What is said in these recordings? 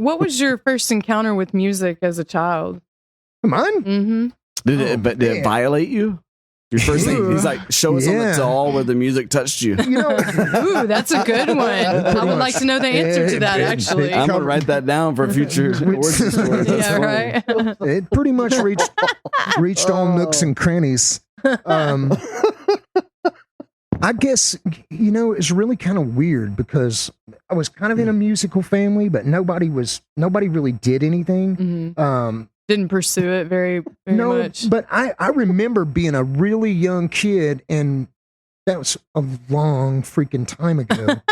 what was your first encounter with music as a child? Mine? Mm-hmm. Did it violate you? Your first thing, he's like, show us on the doll where the music touched you. Ooh, that's a good one. I would like to know the answer to that, actually. I'm going to write that down for future origin stories. Yeah, right? It pretty much reached all nooks and crannies. I guess, it's really kind of weird because I was kind of in a musical family, but nobody really did anything. Mm-hmm. Didn't pursue it very much. But I remember being a really young kid, and that was a long freaking time ago.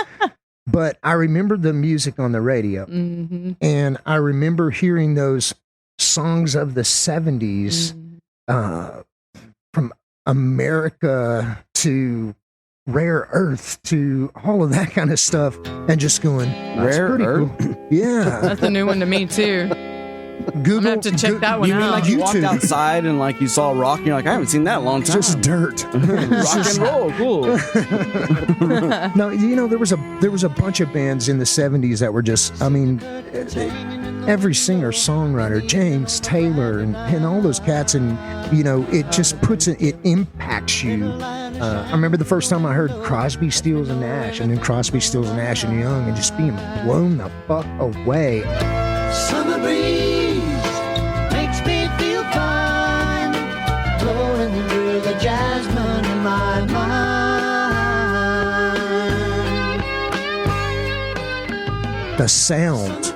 But I remember the music on the radio, mm-hmm. and I remember hearing those songs of the 70s from America to Rare Earth to all of that kind of stuff, and just going, Rare Earth? Cool. Yeah. That's a new one to me, too. Google, I'm gonna have to check that one you out. mean like you walked outside and like you saw a rock and you're like, I haven't seen that in a long time. Just dirt. Rock and roll, cool. No, there was a bunch of bands in the 70s that were just, every singer songwriter, James Taylor and all those cats, and it just it impacts you. I remember the first time I heard Crosby, Stills and Nash, and then Crosby, Stills and Nash and Young, and just being blown the fuck away. Summer breeze makes me feel fine, blowing through the jasmine in my mind. The sound,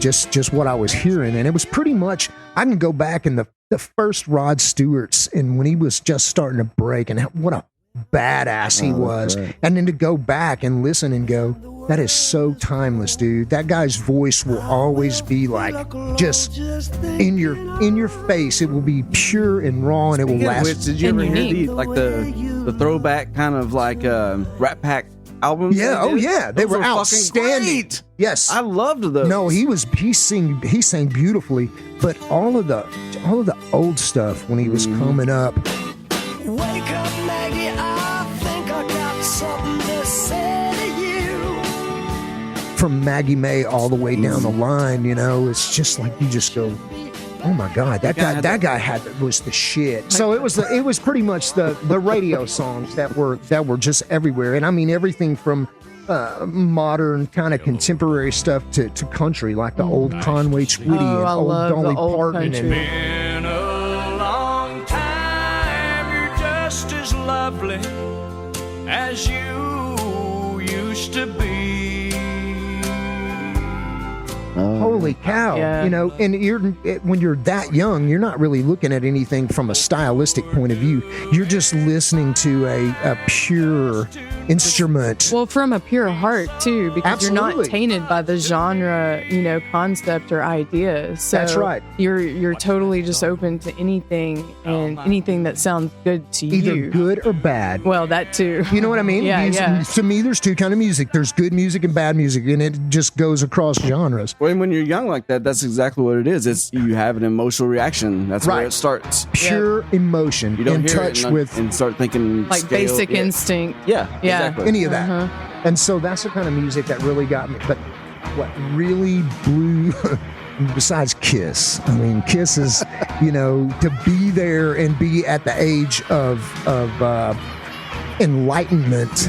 just what I was hearing, and it was pretty much. I can go back in the first Rod Stewart's, and when he was just starting to break, and what a badass he was, right. And then to go back and listen and go, that is so timeless, dude. That guy's voice will always be like just in your face. It will be pure and raw, and it will last. Which, did you ever hear the throwback kind of like Rat Pack albums? Yeah. They were outstanding. Great. Yes, I loved those. No, he sang beautifully, but all of the old stuff when he was coming up. Wake up, Maggie, I think I got something to say to you. From Maggie May all the way down the line, it's just like you just go, oh my God, that guy was the shit. So it was pretty much the radio songs that were just everywhere, and I mean everything from modern kind of contemporary stuff to country, like the old Conway Twitty and old Dolly Parton. Been a long time, you're just as lovely as you used to be. Holy cow. And when you're that young, you're not really looking at anything from a stylistic point of view. You're just listening to a pure instrument. Well, from a pure heart, too, because Absolutely. You're not tainted by the genre, concept or idea. So that's right. You're totally just open to anything and anything that sounds good to you. Either good or bad. Well, that too. You know what I mean? Yeah. To me, there's two kinds of music. There's good music and bad music, and it just goes across genres. When you're young like that, that's exactly what it is. It's you have an emotional reaction. That's where it starts. Pure emotion. You don't in hear touch it with and start thinking like scale. basic instinct. Yeah. Exactly. Any of that. And so that's the kind of music that really got me. But what really blew, besides Kiss, I mean, Kiss is, to be there and be at the age of enlightenment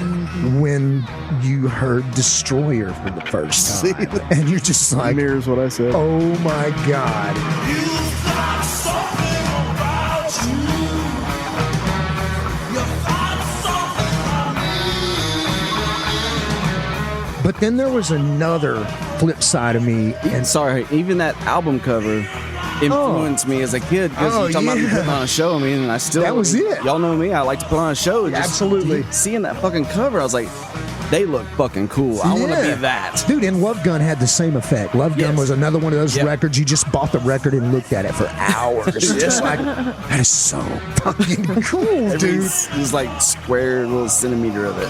when you heard Destroyer for the first time. And you're just like, mirrors what I said. Oh my God. You've got something about you. You've got something about me. But then there was another flip side of me. And sorry, even that album cover influenced me as a kid because you're talking about me putting on a show. And I still that was it. Y'all know me. I like to put on a show. Absolutely. Seeing that fucking cover, I was like, they look fucking cool. I want to be that. Dude, and Love Gun had the same effect. Love Gun was another one of those records. You just bought the record and looked at it for hours. Just like, that is so fucking cool, dude. It's like square little centimeter of it.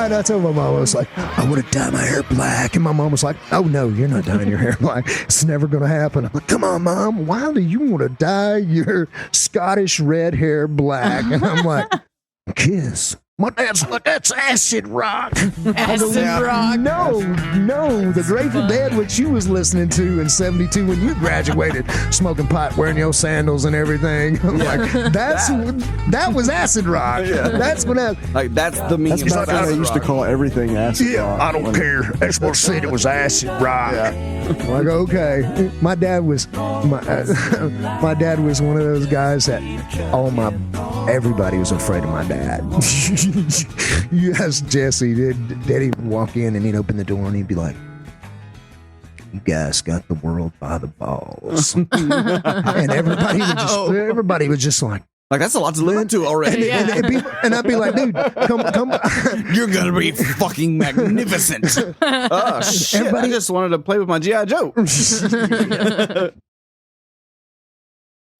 And I told my mom, I was like, I want to dye my hair black. And my mom was like, oh, no, you're not dyeing your hair black. It's never going to happen. I'm like, come on, Mom. Why do you want to dye your Scottish red hair black? And I'm like, Kiss. My dad's like, that's acid rock. Acid rock. No, the Grateful Dead, which you was listening to in 72 when you graduated, smoking pot, wearing your sandals and everything. I'm like, that was acid rock. Yeah. That's what that's the meaning. That's back when they used to call everything acid rock. I don't care. That's what said it was acid rock. I'm like, okay. My dad was one of those guys that everybody was afraid of my dad. You ask Jesse, Daddy would walk in and he'd open the door and he'd be like, you guys got the world by the balls. And everybody was just like that's a lot to live up to already. And I'd be like, dude, come. You're going to be fucking magnificent. Oh, shit. I just wanted to play with my G.I. Joe.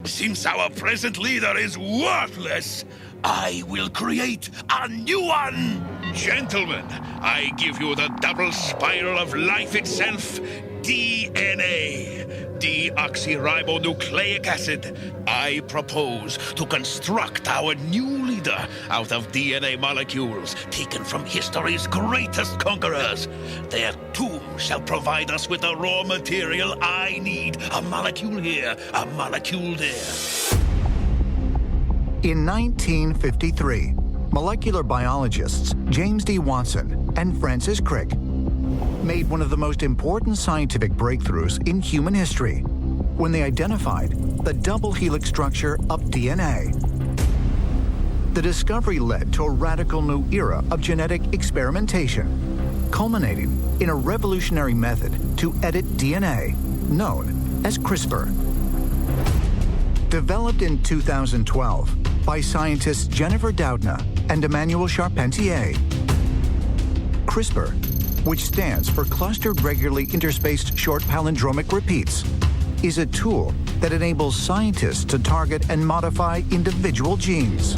Since our present leader is worthless, I will create a new one. Gentlemen, I give you the double spiral of life itself, DNA, deoxyribonucleic acid. I propose to construct our new leader out of DNA molecules taken from history's greatest conquerors. Their tomb shall provide us with the raw material I need. A molecule here, a molecule there. In 1953, molecular biologists James D. Watson and Francis Crick made one of the most important scientific breakthroughs in human history when they identified the double helix structure of DNA. The discovery led to a radical new era of genetic experimentation, culminating in a revolutionary method to edit DNA known as CRISPR. Developed in 2012 by scientists Jennifer Doudna and Emmanuel Charpentier, CRISPR, which stands for Clustered Regularly Interspaced Short Palindromic Repeats, is a tool that enables scientists to target and modify individual genes.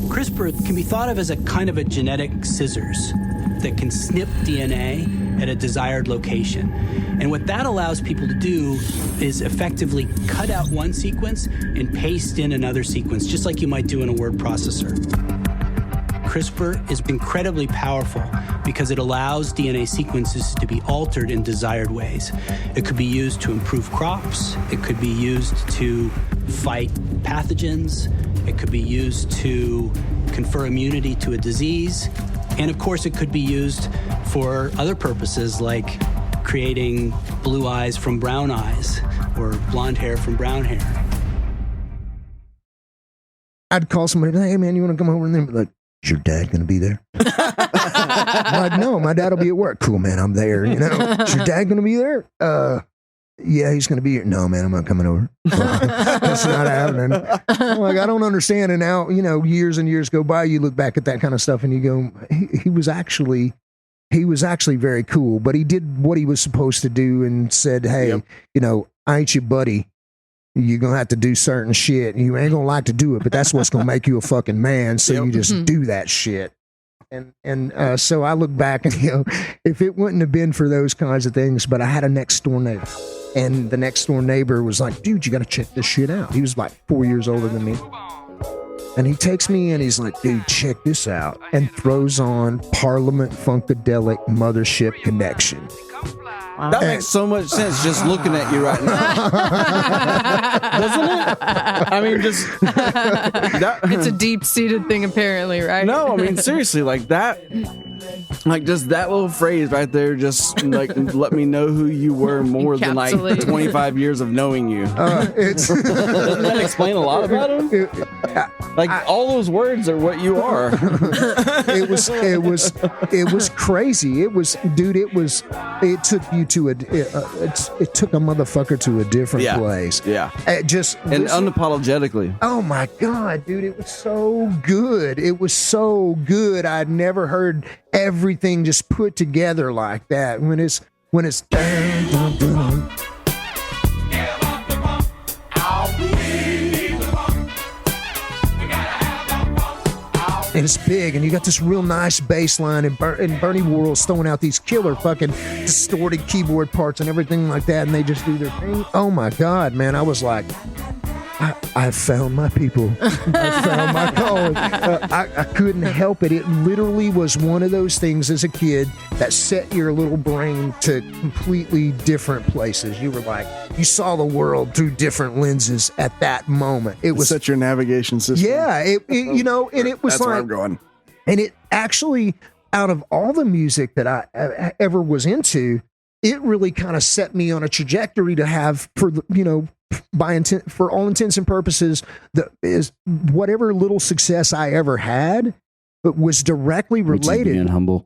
CRISPR can be thought of as a kind of a genetic scissors that can snip DNA at a desired location. And what that allows people to do is effectively cut out one sequence and paste in another sequence, just like you might do in a word processor. CRISPR is incredibly powerful because it allows DNA sequences to be altered in desired ways. It could be used to improve crops. It could be used to fight pathogens. It could be used to confer immunity to a disease. And of course, it could be used for other purposes like creating blue eyes from brown eyes or blonde hair from brown hair. I'd call somebody, hey man, you want to come over? And they'd be like, is your dad going to be there? I'm like, no, my dad will be at work. Cool, man, I'm there. You know, is your dad going to be there? Yeah, he's going to be here. No, man, I'm not coming over. That's not happening. I'm like, I don't understand. And now, you know, years and years go by, you look back at that kind of stuff and you go, he was actually very cool, but he did what he was supposed to do and said, hey, you know, I ain't your buddy. You're going to have to do certain shit. You ain't going to like to do it, but that's what's going to make you a fucking man. So you just do that shit. And so I look back and, you know, if it wouldn't have been for those kinds of things, but I had a next door neighbor. And the next door neighbor was like, dude, you got to check this shit out. He was like 4 years older than me. And he takes me in, he's like, dude, check this out. And throws on Parliament Funkadelic Mothership Connection. Wow. That makes so much sense just looking at you right now. Doesn't it? I mean, just... It's a deep-seated thing, apparently, right? No, I mean, seriously, like that... Like, just that little phrase right there just, like, let me know who you were more than, like, 25 years of knowing you. Doesn't that explain a lot about him? All those words are what you are. It was crazy. It took you to it took a motherfucker to a different place. Yeah. And unapologetically. Oh my God, dude, it was so good. It was so good. I'd never heard everything just put together like that. When it's dun, dun, dun. it's big, and you got this real nice bass line, and Bernie Worrell's throwing out these killer fucking distorted keyboard parts and everything like that, and they just do their thing. Oh my God, man. I was like, I found my people. I found my calling. I couldn't help it. It literally was one of those things as a kid that set your little brain to completely different places. You were like, you saw the world through different lenses at that moment. It was set your navigation system. Yeah, you know, and it was That's like, where I'm going. And it actually, out of all the music that I ever was into, it really kind of set me on a trajectory to have, for you know, for all intents and purposes, is whatever little success I ever had, but was directly related. Being humble.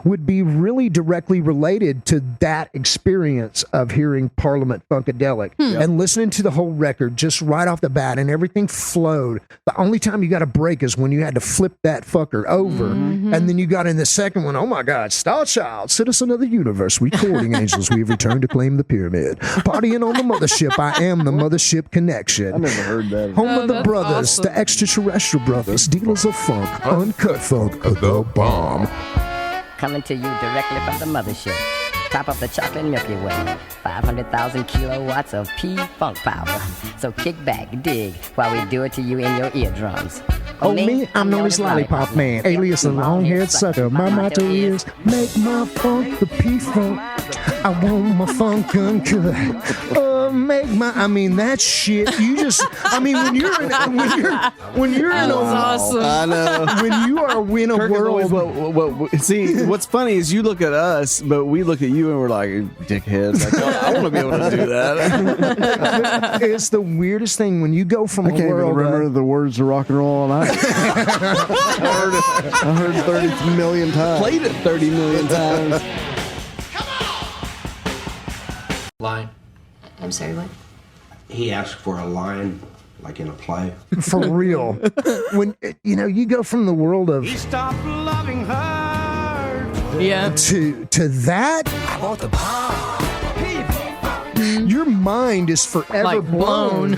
would be really directly related to that experience of hearing Parliament Funkadelic and listening to the whole record just right off the bat, and everything flowed. The only time you got a break is when you had to flip that fucker over, and then you got in the second one. Oh my God, Star Child, Citizen of the Universe, recording angels, we've returned to claim the pyramid. Partying on the mothership, I am the mothership connection. I never heard that. Home of the brothers, awesome. the extraterrestrial brothers, dealers of funk, uncut funk, the bomb. Coming to you directly from the mothership. Top of the chocolate Milky Way. 500,000 kilowatts of P-Funk power. So kick back, dig, while we do it to you in your eardrums. Oh, me, I'm known as Lollipop Man, alias the long-haired sucker. My motto is, make my funk the P-Funk. I want my funk uncut. Oh, make my, I mean, that shit, you just, I mean, when you're in a, awesome. I know. when you are in a Kirk is world. always, see, what's funny is you look at us, but we look at you and we're like, dickheads. Like, oh, I want to be able to do that. It's the weirdest thing when you go from I a can't even world remember the words of Rock and Roll All Night. I heard it 30 million times. Played it 30 million times. Line. I'm sorry, what? He asked for a line, like in a play. for real. When you know you go from the world of Stop loving her. Yeah. to that, I want the bomb. your mind is forever Like blown.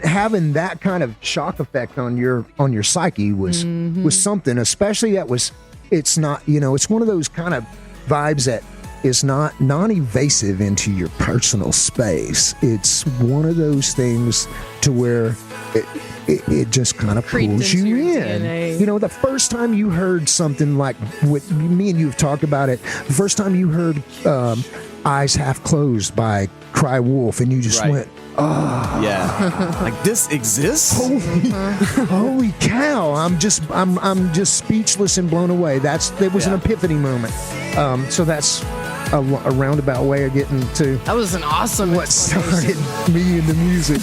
Having that kind of shock effect on your psyche was something, especially that was, it's not, you know, it's one of those kind of vibes that is not non-evasive into your personal space. It's one of those things to where it just kind of Creeped pulls you into your in. DNA. You know, the first time you heard something like what me and you have talked about it, the first time you heard Eyes Half Closed by Cry Wolf, and you just Right. went, oh. Yeah. Like, this exists? Holy cow! I'm just speechless and blown away. It was an epiphany moment. So that's a roundabout way of getting to That was an awesome what explanation. started me into music.